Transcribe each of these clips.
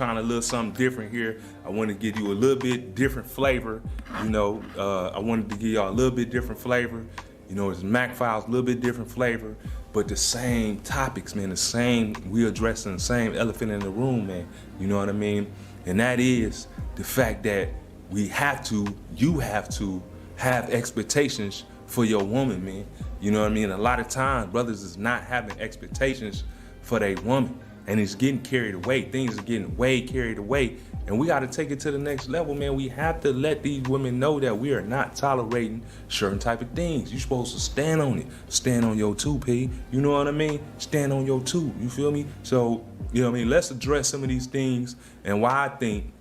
trying a little something different here. I want to give you a little bit different flavor. You know, I wanted to give y'all a little bit different flavor. You know, it's Mack Files, a little bit different flavor, but the same topics, man, we addressing the same elephant in the room, man. You know what I mean? And that is the fact that you have to have expectations for your woman, man. You know what I mean? A lot of times, brothers is not having expectations for their woman, and it's getting carried away. Things are getting way carried away, and we got to take it to the next level, man. We have to let these women know that we are not tolerating certain type of things. You're supposed to stand on it. Stand on your 2P. You know what I mean? Stand on your 2. You feel me? So, you know what I mean? Let's address some of these things and why I think,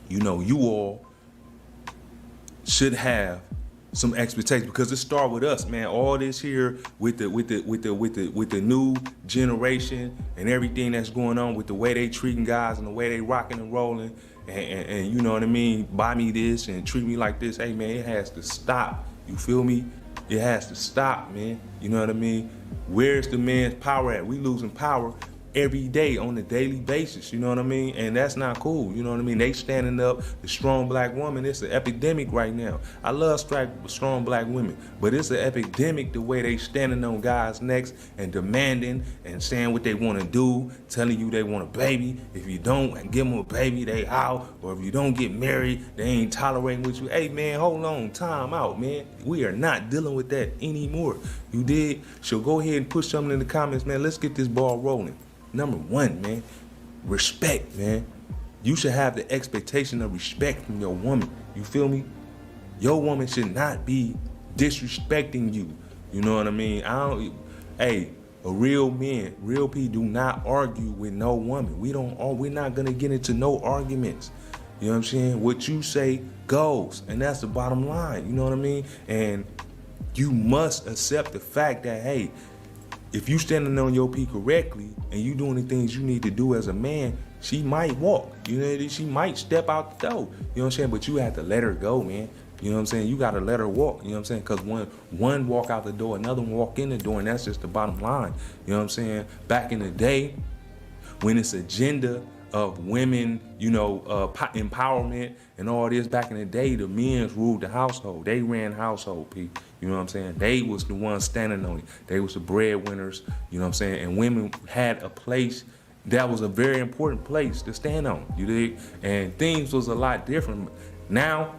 you know, you all should have some expectations, because it start with us, man. All this here with the new generation and everything that's going on with the way they treating guys and the way they rocking and rolling, and you know what I mean, buy me this and treat me like this. Hey man, it has to stop. You feel me? It has to stop, man. You know what I mean? Where's the man's power at? We losing power every day on a daily basis, you know what I mean? And that's not cool, you know what I mean? They standing up, the strong black woman, it's an epidemic right now. I love strong black women, but it's an epidemic the way they standing on guys' necks and demanding and saying what they want to do, telling you they want a baby. If you don't give them a baby, they out. Or if you don't get married, they ain't tolerating with you. Hey man, hold on, time out, man. We are not dealing with that anymore. You did? So go ahead and put something in the comments, man. Let's get this ball rolling. Number one, man, respect, man. You should have the expectation of respect from your woman. You feel me? Your woman should not be disrespecting you. You know what I mean? Hey, a real man, real people do not argue with no woman. We're not gonna get into no arguments. You know what I'm saying? What you say goes, and that's the bottom line. You know what I mean? And you must accept the fact that, hey, if you standing on your P correctly and you doing the things you need to do as a man, she might walk. You know, she might step out the door. You know what I'm saying? But you have to let her go, man. You know what I'm saying? You got to let her walk. You know what I'm saying? Because one walk out the door, another one walk in the door, and that's just the bottom line. You know what I'm saying? Back in the day, when this agenda of women, you know, empowerment and all this, back in the day, the men ruled the household. They ran household, P. You know what I'm saying? They was the ones standing on it. They was the breadwinners, you know what I'm saying? And women had a place that was a very important place to stand on, you dig? And things was a lot different. Now,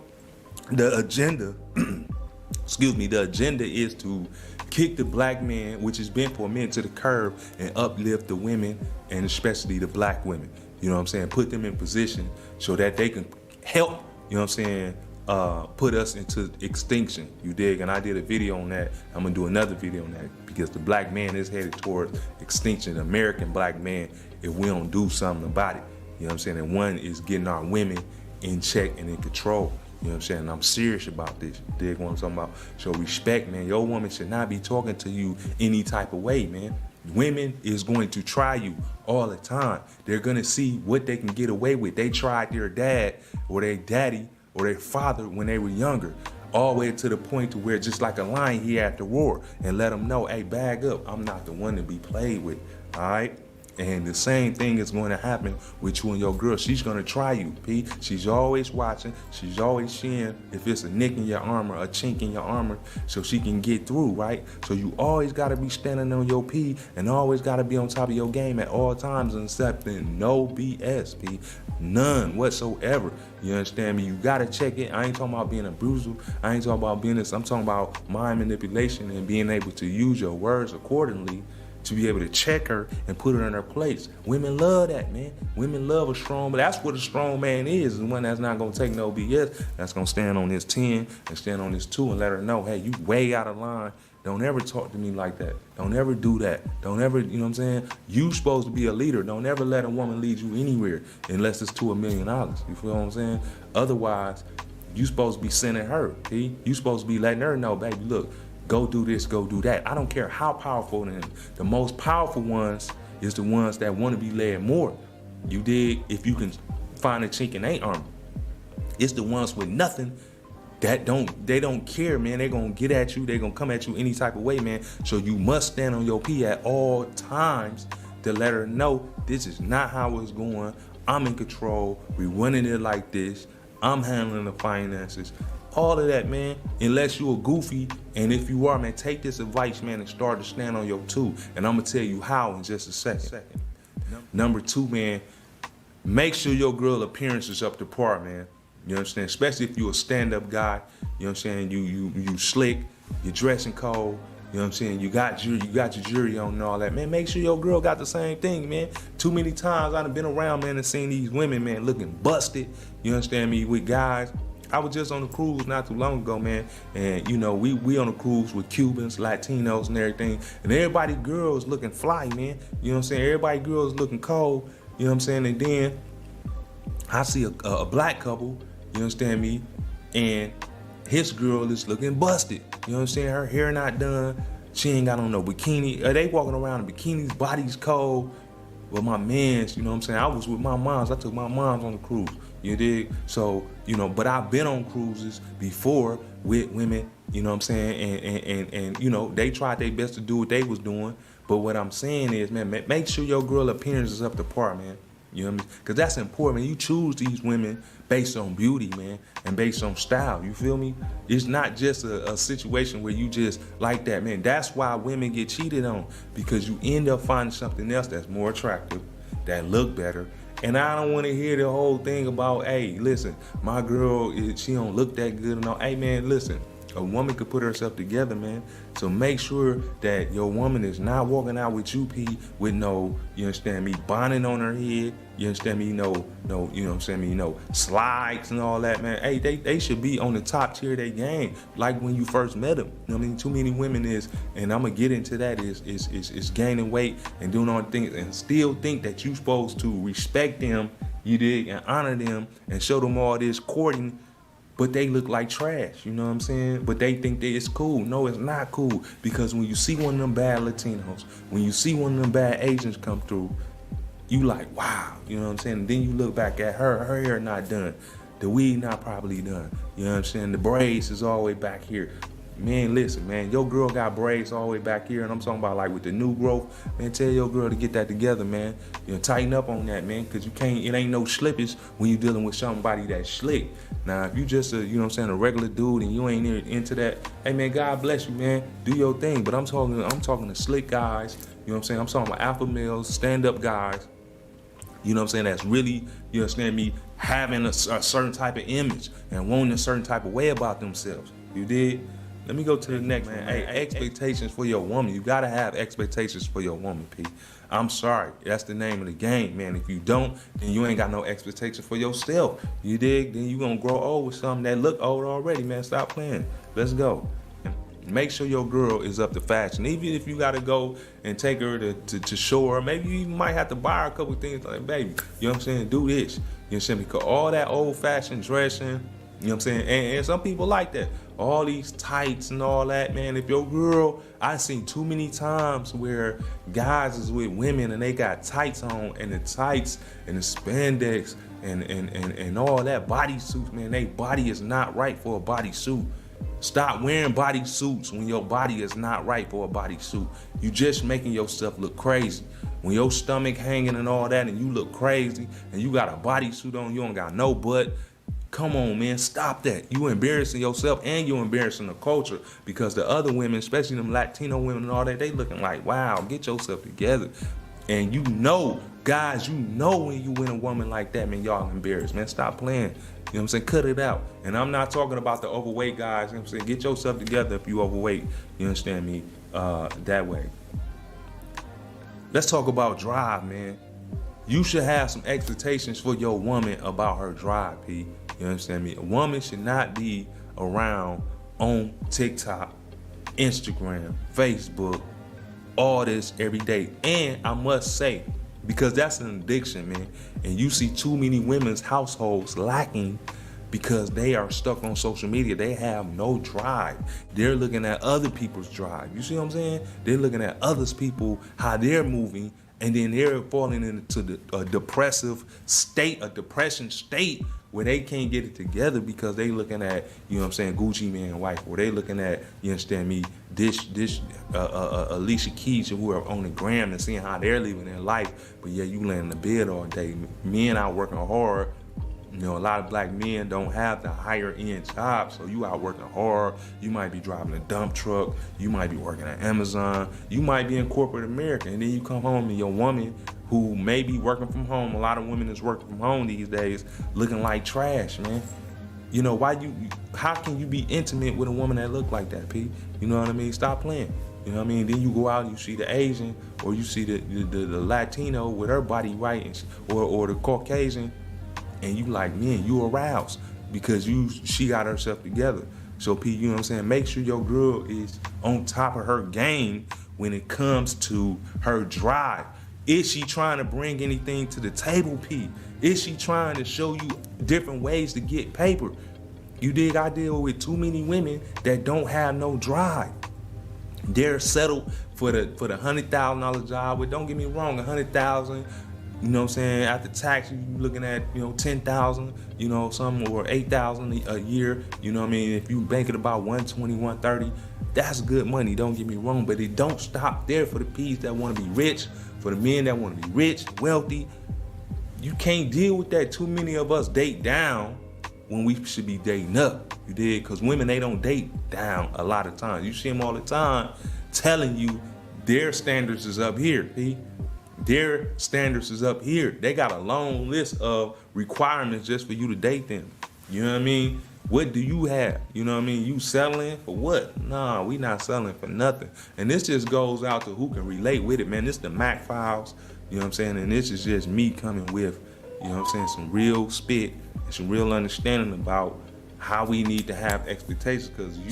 the agenda, the agenda is to kick the black man, which has been for men, to the curb and uplift the women, and especially the black women. You know what I'm saying? Put them in position so that they can help, you know what I'm saying, put us into extinction, you dig? And I did a video on that. I'm gonna do another video on that, because the black man is headed towards extinction, the American black man, if we don't do something about it. You know what I'm saying? And one is getting our women in check and in control. You know what I'm saying? And I'm serious about this. You dig what I'm talking about? So respect, man. Your woman should not be talking to you any type of way, man. Women is going to try you all the time. They're gonna see what they can get away with. They tried their dad or their daddy or their father when they were younger, all the way to the point to where, just like a lion, he had to roar and let them know, hey, bag up. I'm not the one to be played with, all right? And the same thing is going to happen with you and your girl. She's going to try you, P. She's always watching. She's always seeing if it's a nick in your armor, a chink in your armor, so she can get through, right? So you always got to be standing on your P and always got to be on top of your game at all times, and accepting no BS, P. None whatsoever. You understand me? You got to check it. I ain't talking about being abusive. I ain't talking about being this. I'm talking about mind manipulation and being able to use your words accordingly to be able to check her and put her in her place. Women love that, man. Women love a strong, but that's what a strong man is one that's not gonna take no BS, that's gonna stand on his 10 and stand on his 2 and let her know, hey, you way out of line. Don't ever talk to me like that. Don't ever do that. Don't ever, you know what I'm saying? You supposed to be a leader. Don't ever let a woman lead you anywhere unless it's to $1 million. You feel what I'm saying? Otherwise, you supposed to be sending her, P. You supposed to be letting her know, baby, look, go do this, go do that. I don't care how powerful they are. The most powerful ones is the ones that want to be led more. You dig? If you can find a chink in their armor. It's the ones with nothing that they don't care, man. They're gonna get at you, they're gonna come at you any type of way, man. So you must stand on your P at all times to let her know this is not how it's going. I'm in control. We running it like this. I'm handling the finances. All of that, man, unless you a goofy. And if you are, man, take this advice, man, and start to stand on your two. And I'm going to tell you how in just a second. Number two, man, make sure your girl appearance is up to par, man. You understand? Especially if you a stand-up guy. You know what I'm saying? You slick, you dressing cold. You know what I'm saying? You got your jury on and all that. Man, make sure your girl got the same thing, man. Too many times I done been around, man, and seen these women, man, looking busted. You understand me? With guys. I was just on a cruise not too long ago, man. And, you know, we on a cruise with Cubans, Latinos, and everything. And everybody girls looking fly, man. You know what I'm saying? Everybody girls looking cold. You know what I'm saying? And then I see a black couple, you understand me? And his girl is looking busted. You know what I'm saying? Her hair not done. She ain't got on no bikini. They walking around in bikinis, bodies cold. With my mans, you know what I'm saying? I was with my moms. I took my moms on the cruise. You dig? So, you know, but I've been on cruises before with women, you know what I'm saying? And you know, they tried their best to do what they was doing. But what I'm saying is, man, make sure your girl appearance is up to par, man. You know what I mean? Because that's important, man. You choose these women based on beauty, man, and based on style. You feel me? It's not just a situation where you just like that, man. That's why women get cheated on, because you end up finding something else that's more attractive, that look better. And I don't want to hear the whole thing about, hey, listen, my girl, she don't look that good and all. Hey, man, listen. A woman could put herself together, man. So make sure that your woman is not walking out with you, P, with no, you understand me, bonnet on her head. You understand me? No, you know what I'm saying? No slides and all that, man. Hey, they should be on the top tier of their game, like when you first met them. You know what I mean? Too many women is, and I'm gonna get into that, is gaining weight and doing all the things and still think that you supposed to respect them, you dig, and honor them and show them all this courting. But they look like trash, you know what I'm saying? But they think that it's cool. No, it's not cool. Because when you see one of them bad Latinos, when you see one of them bad Asians come through, you like, wow, you know what I'm saying? And then you look back at her hair not done. The weed not properly done. You know what I'm saying? The braids is all the way back here. Man, listen, man, your girl got braids all the way back here, and I'm talking about like with the new growth. Man, tell your girl to get that together, man. You know, tighten up on that, man, because you can't, it ain't no slippage when you dealing with somebody that's slick. Now, if you just a, you know what I'm saying, a regular dude and you ain't into that, hey, man, God bless you, man. Do your thing. But I'm talking to slick guys, you know what I'm saying? I'm talking about alpha males, stand-up guys, you know what I'm saying, that's really, you understand me, having a certain type of image and wanting a certain type of way about themselves. You did? Let me go to the next, man. Hey, expectations for your woman. You gotta have expectations for your woman, P. I'm sorry, that's the name of the game, man. If you don't, then you ain't got no expectations for yourself. You dig? Then you gonna grow old with something that look old already, man. Stop playing. Let's go. Make sure your girl is up to fashion. Even if you gotta go and take her to show her, maybe you might have to buy her a couple things like, baby, you know what I'm saying? Do this. You know what I'm saying? Because all that old fashioned dressing, you know what I'm saying? And some people like that. All these tights and all that, man. If your girl, I seen too many times where guys is with women and they got tights on, and the tights and the spandex and all that bodysuits, man, they body is not right for a bodysuit. Stop wearing bodysuits when your body is not right for a bodysuit. You just making yourself look crazy. When your stomach hanging and all that and you look crazy and you got a bodysuit on, you don't got no butt. Come on, man, stop that. You embarrassing yourself and you embarrassing the culture, because the other women, especially them Latino women and all that, they looking like, wow, get yourself together. And you know, guys, you know when you win a woman like that, man, y'all embarrassed, man. Stop playing. You know what I'm saying? Cut it out. And I'm not talking about the overweight guys. You know what I'm saying? Get yourself together if you overweight. You understand me? That way. Let's talk about drive, man. You should have some expectations for your woman about her drive, P. You understand me? A woman should not be around on TikTok, Instagram, Facebook, all this every day. And I must say, because that's an addiction, man. And you see too many women's households lacking because they are stuck on social media. They have no drive. They're looking at other people's drive. You see what I'm saying? They're looking at others people, how they're moving, And then they're falling into a depression state where they can't get it together because they looking at, you know what I'm saying, Gucci Man wife, or they looking at, you understand me, this Alicia Keys, who are on the gram and seeing how they're living their life, but yeah, you laying in the bed all day. Men out working hard. You know, a lot of black men don't have the higher end jobs, so you out working hard. You might be driving a dump truck. You might be working at Amazon. You might be in corporate America, and then you come home and your woman, who may be working from home, a lot of women is working from home these days, looking like trash, man. You know, how can you be intimate with a woman that look like that, P? You know what I mean? Stop playing. You know what I mean? Then you go out and you see the Asian, or you see the Latino with her body right, or the Caucasian, and you like, man, you aroused because she got herself together. So P, you know what I'm saying? Make sure your girl is on top of her game when it comes to her drive. Is she trying to bring anything to the table, P? Is she trying to show you different ways to get paper? You dig? I deal with too many women that don't have no drive. They're settled for the $100,000 job. But don't get me wrong, $100,000. You know what I'm saying? After tax, you looking at, you know, 10,000, you know, something, or 8,000 a year. You know what I mean? If you bank it about 120, 130, that's good money. Don't get me wrong, but it don't stop there for the P's that want to be rich, for the men that want to be rich, wealthy. You can't deal with that. Too many of us date down when we should be dating up. You did? Because women, they don't date down a lot of times. You see them all the time telling you their standards is up here, P. Their standards is up here. They got a long list of requirements just for you to date them. You know what I mean? What do you have? You know what I mean? You settling for what? Nah, we not selling for nothing. And this just goes out to who can relate with it, man. This the Mack Files, you know what I'm saying? And this is just me coming with, you know what I'm saying, some real spit and some real understanding about how we need to have expectations, because you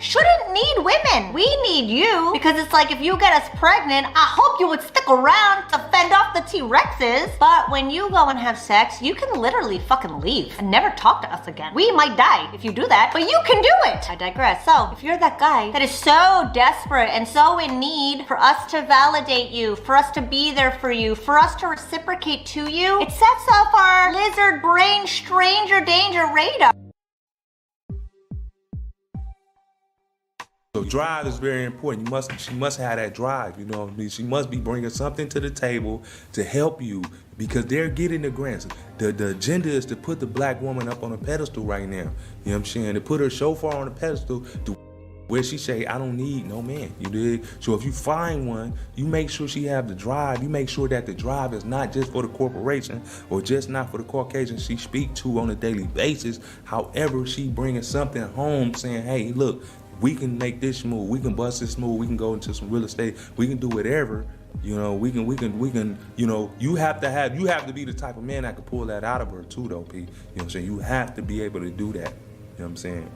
shouldn't need women. We need you, because it's like, if you get us pregnant, I hope you would stick around to fend off the T-Rexes. But when you go and have sex, you can literally fucking leave and never talk to us again. We might die if you do that, but you can do it. I digress. So if you're that guy that is so desperate and so in need for us to validate you, for us to be there for you, for us to reciprocate to you, it sets off our lizard brain stranger danger radar. So drive is very important. She must have that drive, you know what I mean? She must be bringing something to the table to help you, because they're getting the grants. The agenda is to put the black woman up on a pedestal right now. You know what I'm saying? To put her so far on a pedestal to where she say, I don't need no man, you dig? So if you find one, you make sure she have the drive. You make sure that the drive is not just for the corporation or just not for the Caucasian she speak to on a daily basis. However, she bringing something home saying, hey, look, we can make this move, we can bust this move, we can go into some real estate, we can do whatever, you know, we can, you know, you have to be the type of man that can pull that out of her too, though, P. You know what I'm saying? You have to be able to do that. You know what I'm saying?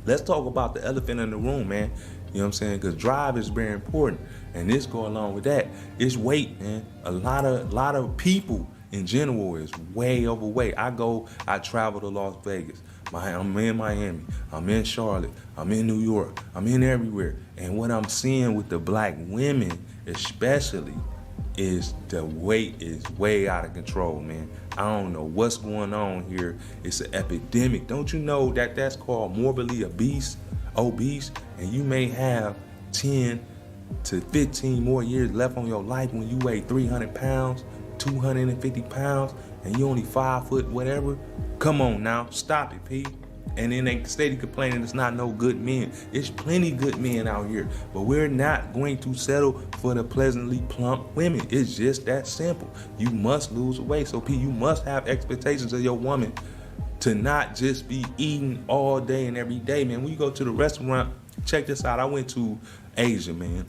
Let's talk about the elephant in the room, man. You know what I'm saying? Because drive is very important. And this go along with that. It's weight, man. A lot of people in general is way overweight. I travel to Las Vegas. I'm in Miami, I'm in Charlotte, I'm in New York, I'm in everywhere. And what I'm seeing with the black women especially is the weight is way out of control, man. I don't know what's going on here. It's an epidemic. Don't you know that that's called morbidly obese, and you may have 10 to 15 more years left on your life when you weigh 300 pounds, 250 pounds, and you only 5 foot whatever. Come on now, stop it, P. And then they steady complaining it's not no good men. It's plenty good men out here, but we're not going to settle for the pleasantly plump women. It's just that simple. You must lose weight. So P, you must have expectations of your woman to not just be eating all day and every day, man. When you go to the restaurant, check this out. I went to Asia, man.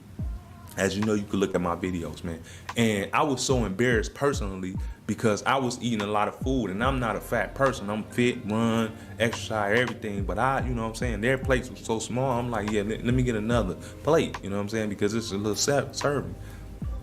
As you know, you can look at my videos, man. And I was so embarrassed personally because I was eating a lot of food, and I'm not a fat person. I'm fit, run, exercise, everything. But you know what I'm saying, their plates were so small, I'm like, yeah, let me get another plate, you know what I'm saying, because it's a little serving.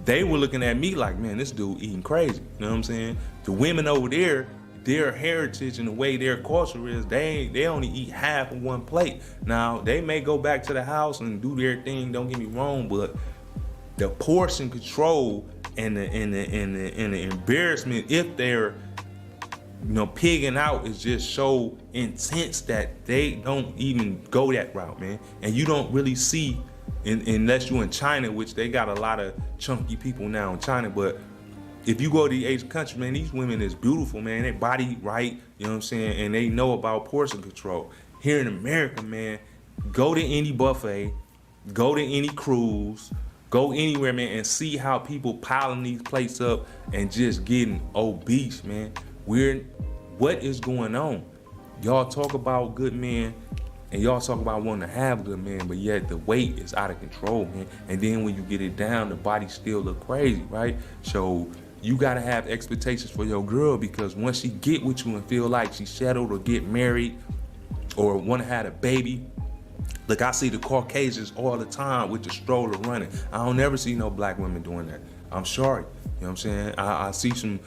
They were looking at me like, man, this dude eating crazy, you know what I'm saying? The women over there, their heritage and the way their culture is, they only eat half of one plate. Now, they may go back to the house and do their thing, don't get me wrong, but the portion control and the embarrassment, if they're pigging out, is just so intense that they don't even go that route, man. And you don't really see, unless you're in China, which they got a lot of chunky people now in China, but if you go to the Asian countries, man, these women is beautiful, man. They body right, you know what I'm saying? And they know about portion control. Here in America, man, go to any buffet, go to any cruise, go anywhere, man, and see how people piling these plates up and just getting obese, man. What is going on? Y'all talk about good men, and y'all talk about wanting to have good men, but yet the weight is out of control, man. And then when you get it down, the body still look crazy, right? So you gotta have expectations for your girl, because once she get with you and feel like she settled or get married or wanna have a baby, look, I see the Caucasians all the time with the stroller running. I don't ever see no black women doing that. I'm sorry, you know what I'm saying? I see some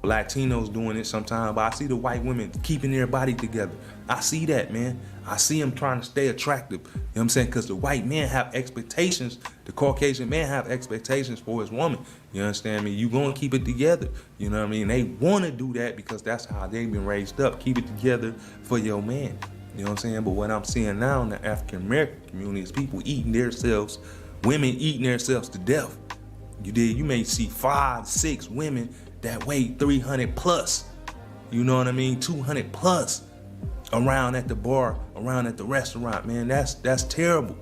Latinos doing it sometimes, but I see the white women keeping their body together. I see that, man. I see them trying to stay attractive, you know what I'm saying? Because the white men have expectations, the Caucasian men have expectations for his woman, you understand me? You gonna keep it together, you know what I mean? They wanna do that because that's how they've been raised up. Keep it together for your man, you know what I'm saying? But what I'm seeing now in the African American community is people eating themselves, women eating themselves to death. You may see 5, 6 women that weigh 300 plus, you know what I mean, 200 plus, around at the bar, around at the restaurant, man. That's terrible.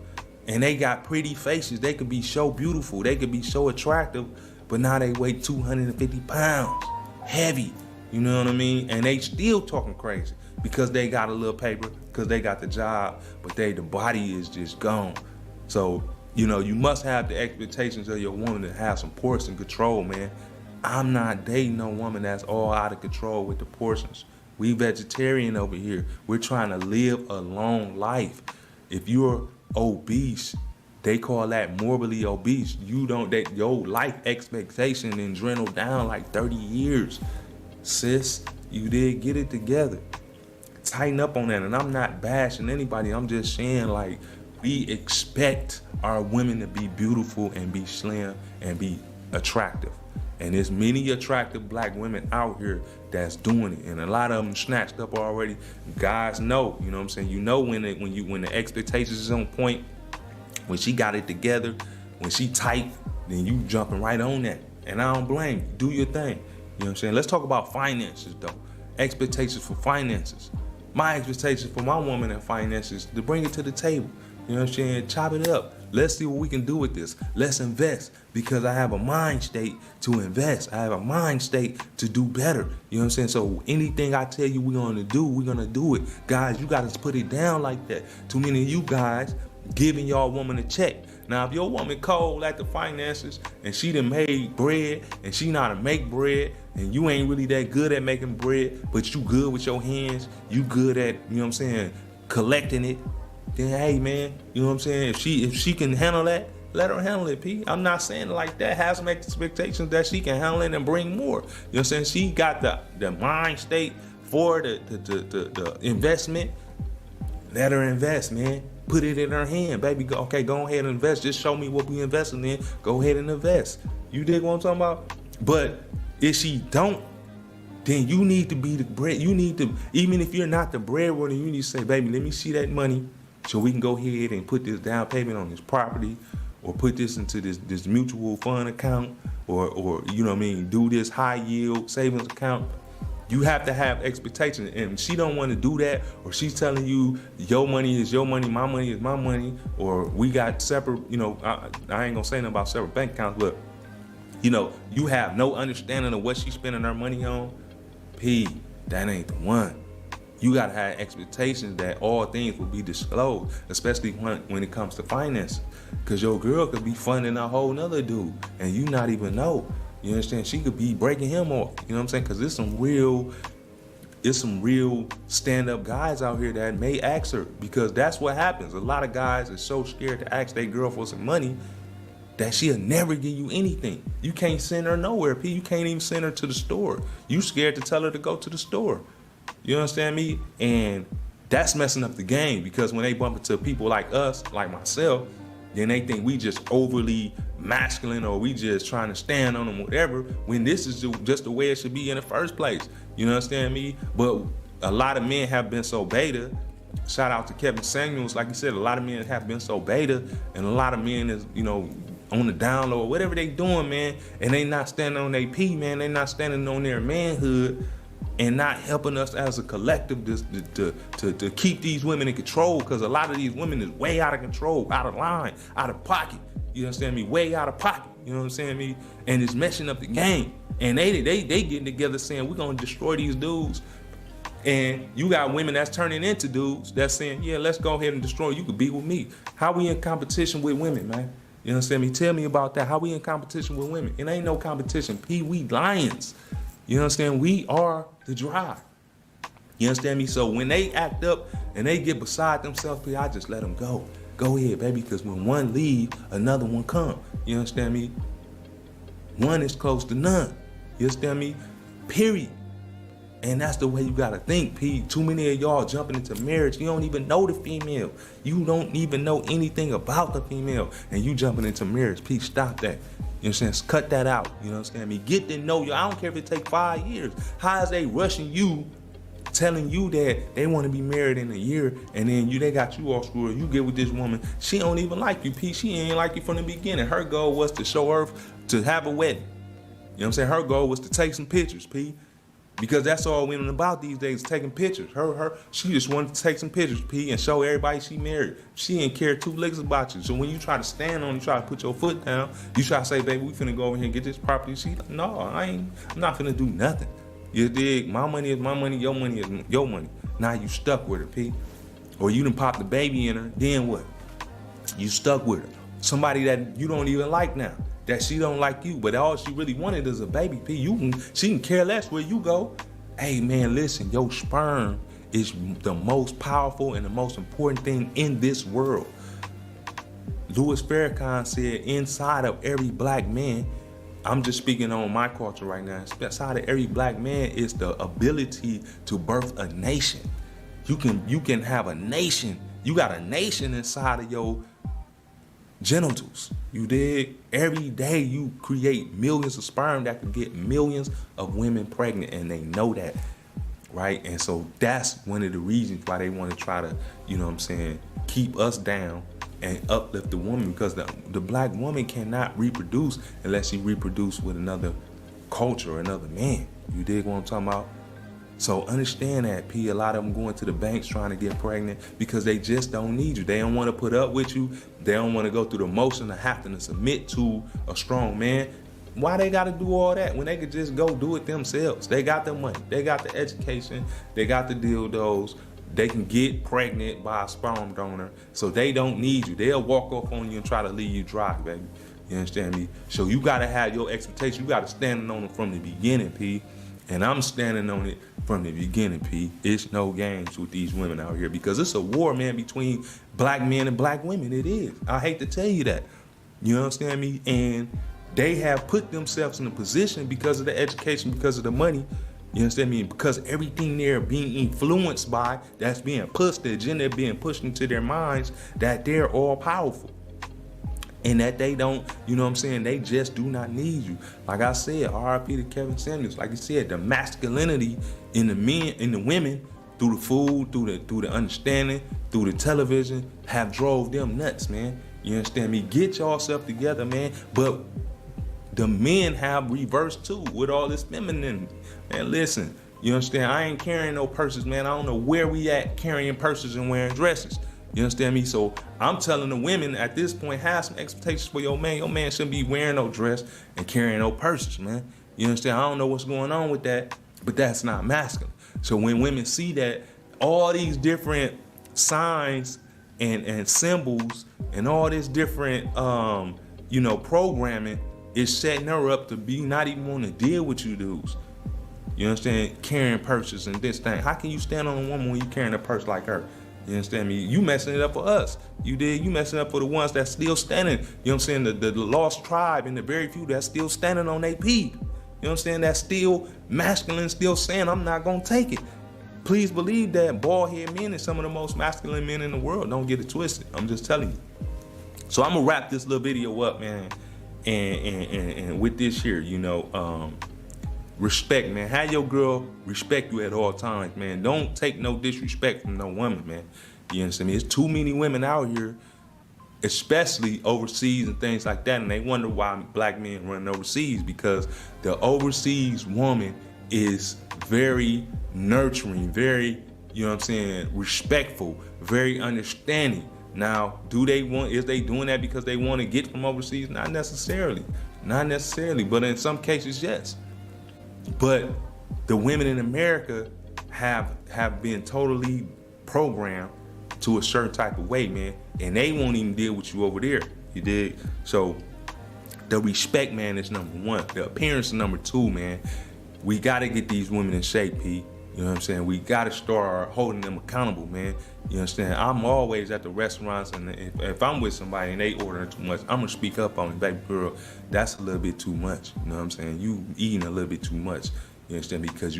And they got pretty faces. They could be so beautiful, they could be so attractive, but now they weigh 250 pounds, heavy, you know what I mean? And they still talking crazy because they got a little paper, because they got the job, but the body is just gone. So, you must have the expectations of your woman to have some portion control, man. I'm not dating no woman that's all out of control with the portions. We vegetarian over here. We're trying to live a long life. If you're obese, they call that morbidly obese. Your life expectation and dwindle down like 30 years. Sis, you did get it together. Tighten up on that. And I'm not bashing anybody. I'm just saying, like, we expect our women to be beautiful and be slim and be attractive. And there's many attractive black women out here that's doing it. And a lot of them snatched up already. Guys know, you know what I'm saying? You know when the expectations is on point, when she got it together, when she tight, then you jumping right on that. And I don't blame you. Do your thing. You know what I'm saying? Let's talk about finances though. Expectations for finances. My expectations for my woman and finances, to bring it to the table. You know what I'm saying? Chop it up. Let's see what we can do with this. Let's invest, because I have a mind state to invest. I have a mind state to do better. You know what I'm saying? So anything I tell you we're going to do it. Guys, you got to put it down like that. Too many of you guys giving y'all woman a check. Now, if your woman cold at the finances and she done made bread and she know how to make bread, and you ain't really that good at making bread, but you good with your hands, you good at, you know what I'm saying, collecting it, then hey man, you know what I'm saying? If she can handle that, let her handle it, P. I'm not saying it like that. Have some expectations that she can handle it and bring more. You know what I'm saying? She got the mind state for the investment. Let her invest, man. Put it in her hand, baby. Go ahead and invest. Just show me what we investing in. Go ahead and invest. You dig what I'm talking about? But if she don't, then you need to be the bread. You need to, even if you're not the breadwinner, you need to say, baby, let me see that money so we can go ahead and put this down payment on this property, or put this into this mutual fund account, or you know what I mean, do this high yield savings account. You have to have expectations, and she don't want to do that, or she's telling you your money is your money, my money is my money, or we got separate, I ain't gonna say nothing about separate bank accounts, but you have no understanding of what she's spending her money on. P, that ain't the one. You gotta have expectations that all things will be disclosed, especially when it comes to finance. Cause your girl could be funding a whole nother dude and you not even know. You understand? She could be breaking him off. You know what I'm saying? Cause there's some real stand-up guys out here that may ask her, because that's what happens. A lot of guys are so scared to ask their girl for some money that she'll never give you anything. You can't send her nowhere, P. You can't even send her to the store. You scared to tell her to go to the store. You understand me? And that's messing up the game, because when they bump into people like us, like myself, then they think we just overly masculine or we just trying to stand on them, whatever, when this is just the way it should be in the first place. You understand me? But a lot of men have been so beta. Shout out to Kevin Samuels. Like you said, a lot of men have been so beta, and a lot of men is, you know, on the down low, whatever they doing, man, and they not standing on their P, man. They not standing on their manhood and not helping us as a collective to keep these women in control, because a lot of these women is way out of control, out of line, out of pocket. You understand me? Way out of pocket. You know what I'm saying me? And it's messing up the game. And they getting together saying we're gonna destroy these dudes. And you got women that's turning into dudes that's saying, yeah, let's go ahead and destroy. You could be with me. How we in competition with women, man? You understand me? Tell me about that. How we in competition with women? It ain't no competition. P, we lions. You understand? We are the drive. You understand me? So when they act up and they get beside themselves, P, I just let them go. Go ahead, baby, because when one leave, another one come. You understand me? One is close to none. You understand me? Period. And that's the way you gotta think, P. Too many of y'all jumping into marriage. You don't even know the female. You don't even know anything about the female. And you jumping into marriage. P, stop that. You know what I'm saying? Cut that out. You know what I'm saying? Get to know you. I don't care if it take 5 years. How is they rushing you, telling you that they want to be married in a year, and then they got you all screwed. You get with this woman, she don't even like you, P. She ain't like you from the beginning. Her goal was to show her to have a wedding. You know what I'm saying? Her goal was to take some pictures, P. Because that's all women about these days, taking pictures. She just wanted to take some pictures, P, and show everybody she married. She didn't care 2 licks about you. So when you try to stand on, you try to put your foot down, you try to say, baby, we finna go over here and get this property. She like, no, I'm not finna do nothing. You dig? My money is my money, your money is your money. Now you stuck with her, P. Or you done popped the baby in her, then what? You stuck with her. Somebody that you don't even like now. That she don't like you, but all she really wanted is a baby, P. She can care less where you go. Hey man, listen, your sperm is the most powerful and the most important thing in this world. Louis Farrakhan said inside of every black man, I'm just speaking on my culture right now, inside of every black man is the ability to birth a nation. You can have a nation. You got a nation inside of your genitals. You dig? Every day you create millions of sperm that can get millions of women pregnant, and they know that, right? And so that's one of the reasons why they want to try to, you know what I'm saying, keep us down and uplift the woman, because the black woman cannot reproduce unless she reproduce with another culture or another man. You dig what I'm talking about? So understand that, P. A lot of them going to the banks trying to get pregnant because they just don't need you. They don't want to put up with you. They don't want to go through the motion of having to submit to a strong man. Why they got to do all that when they could just go do it themselves? They got the money. They got the education. They got the dildos. They can get pregnant by a sperm donor, so they don't need you. They'll walk off on you and try to leave you dry, baby. You understand me? So you got to have your expectation. You got to stand on it from the beginning, P. And I'm standing on it from the beginning, P. It's no games with these women out here, because it's a war, man, between black men and black women. It is. I hate to tell you that. You understand me? And they have put themselves in a position because of the education, because of the money. You understand me? Because everything they're being influenced by, that's being pushed, the agenda being pushed into their minds, that they're all powerful. And that they don't, you know what I'm saying, they just do not need you. Like I said, R.I.P. to Kevin Samuels. Like you said, the masculinity in the men, in the women, through the food, through the understanding, through the television, have drove them nuts, man. You understand me? Get yourself together, man. But the men have reversed too with all this femininity. Man, listen, you understand? I ain't carrying no purses, man. I don't know where we at carrying purses and wearing dresses. You understand me? So I'm telling the women at this point, have some expectations for your man. Your man shouldn't be wearing no dress and carrying no purses, man. You understand? I don't know what's going on with that, but that's not masculine. So when women see that, all these different signs and symbols and all this different, programming is setting her up to be not even want to deal with you dudes. You understand? Carrying purses and this thing. How can you stand on a woman when you carrying a purse like her? You understand me? You messing it up for us. You did. You messing it up for the ones that's still standing. You know what I'm saying? The lost tribe and the very few that's still standing on their P. You know what I'm saying? That's still masculine, still saying, I'm not going to take it. Please believe that bald-head men are some of the most masculine men in the world. Don't get it twisted. I'm just telling you. So I'm gonna wrap this little video up, man, and with this here, you know, respect, man. Have your girl respect you at all times, man. Don't take no disrespect from no woman, man. You understand me? There's too many women out here, especially overseas and things like that, and they wonder why black men run overseas, because the overseas woman is very nurturing, very, you know what I'm saying, respectful, very understanding. Now, is they doing that because they want to get from overseas? Not necessarily, but in some cases, yes. But the women in America have been totally programmed to a certain type of way, man, and they won't even deal with you over there. You dig? So the respect, man, is number one. The appearance is number two, man. We gotta get these women in shape, P. You know what I'm saying? We gotta start holding them accountable, man. You understand? I'm always at the restaurants, and if I'm with somebody and they ordering too much, I'm gonna speak up on it. Baby girl, that's a little bit too much. You know what I'm saying? You eating a little bit too much. You understand? Because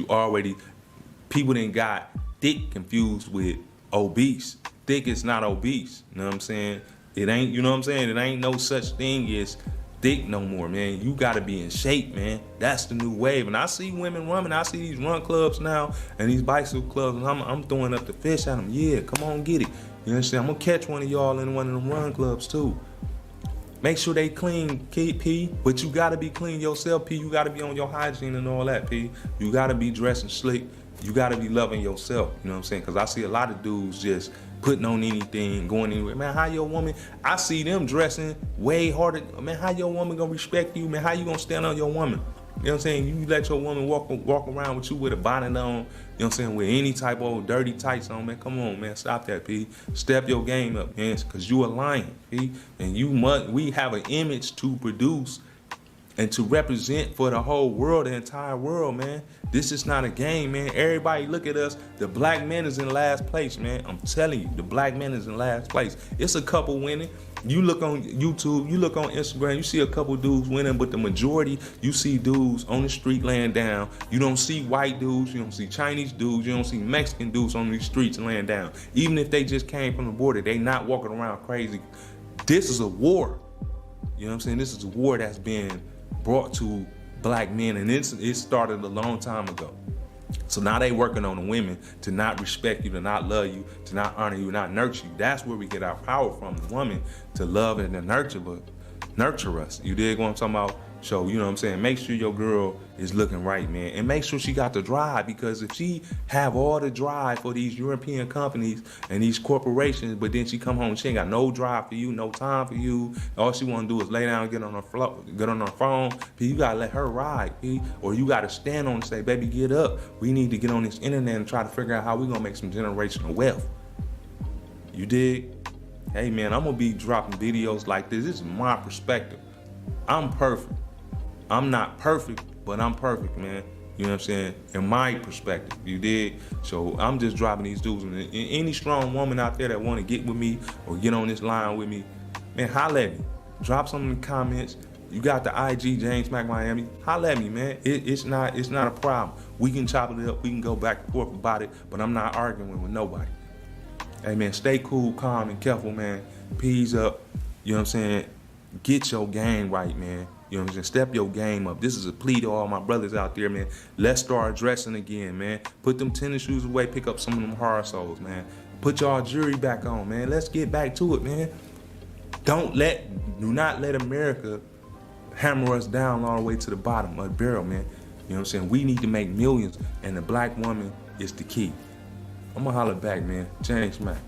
people done got thick confused with obese. Thick is not obese. You know what I'm saying? It ain't, you know what I'm saying? It ain't no such thing as thick no more, man. You gotta be in shape, man. That's the new wave. And I see women running. I see these run clubs now and these bicycle clubs, and I'm throwing up the fish at them. Yeah, come on, get it. You understand? I'm gonna catch one of y'all in one of them run clubs too. Make sure they clean, P, but you gotta be clean yourself, P. You gotta be on your hygiene and all that, P. You gotta be dressing slick. You gotta be loving yourself, you know what I'm saying? Because I see a lot of dudes just putting on anything, going anywhere. Man, how your woman, I see them dressing way harder. Man, how your woman gonna respect you? Man, how you gonna stand on your woman? You know what I'm saying? You let your woman walk around with you with a bonnet on, you know what I'm saying, with any type of dirty tights on, man. Come on, man, stop that, P. Step your game up, man, because you a lion, P. And we have an image to produce and to represent for the whole world, the entire world, man. This is not a game, man. Everybody look at us. The black man is in last place, man. I'm telling you, the black man is in last place. It's a couple winning. You look on YouTube, you look on Instagram, you see a couple dudes winning, but the majority, you see dudes on the street laying down. You don't see white dudes, you don't see Chinese dudes, you don't see Mexican dudes on these streets laying down. Even if they just came from the border, they not walking around crazy. This is a war. You know what I'm saying? This is a war that's been brought to black men, and it started a long time ago. So now they working on the women to not respect you, to not love you, to not honor you, not nurture you. That's where we get our power from, the woman, to love and to nurture us. You dig what I'm talking about? So, you know what I'm saying? Make sure your girl is looking right, man. And make sure she got the drive, because if she have all the drive for these European companies and these corporations, but then she come home and she ain't got no drive for you, no time for you, all she want to do is lay down and get on her phone, you got to let her ride, or you got to stand on and say, baby, get up. We need to get on this internet and try to figure out how we going to make some generational wealth. You dig? Hey, man, I'm going to be dropping videos like this. This is my perspective. I'm perfect. I'm not perfect, but I'm perfect, man. You know what I'm saying? In my perspective, you dig? So I'm just dropping these dudes. And any strong woman out there that want to get with me or get on this line with me, man, holla at me. Drop some in the comments. You got the IG, James Mack Miami. Holla at me, man. It's not a problem. We can chop it up. We can go back and forth about it, but I'm not arguing with nobody. Hey, man, stay cool, calm, and careful, man. Peas up. You know what I'm saying? Get your game right, man. You know what I'm saying? Step your game up. This is a plea to all my brothers out there, man. Let's start dressing again, man. Put them tennis shoes away. Pick up some of them hard soles, man. Put y'all jewelry back on, man. Let's get back to it, man. Do not let America hammer us down all the way to the bottom of the barrel, man. You know what I'm saying? We need to make millions, and the black woman is the key. I'm gonna holler back, man. James Mack.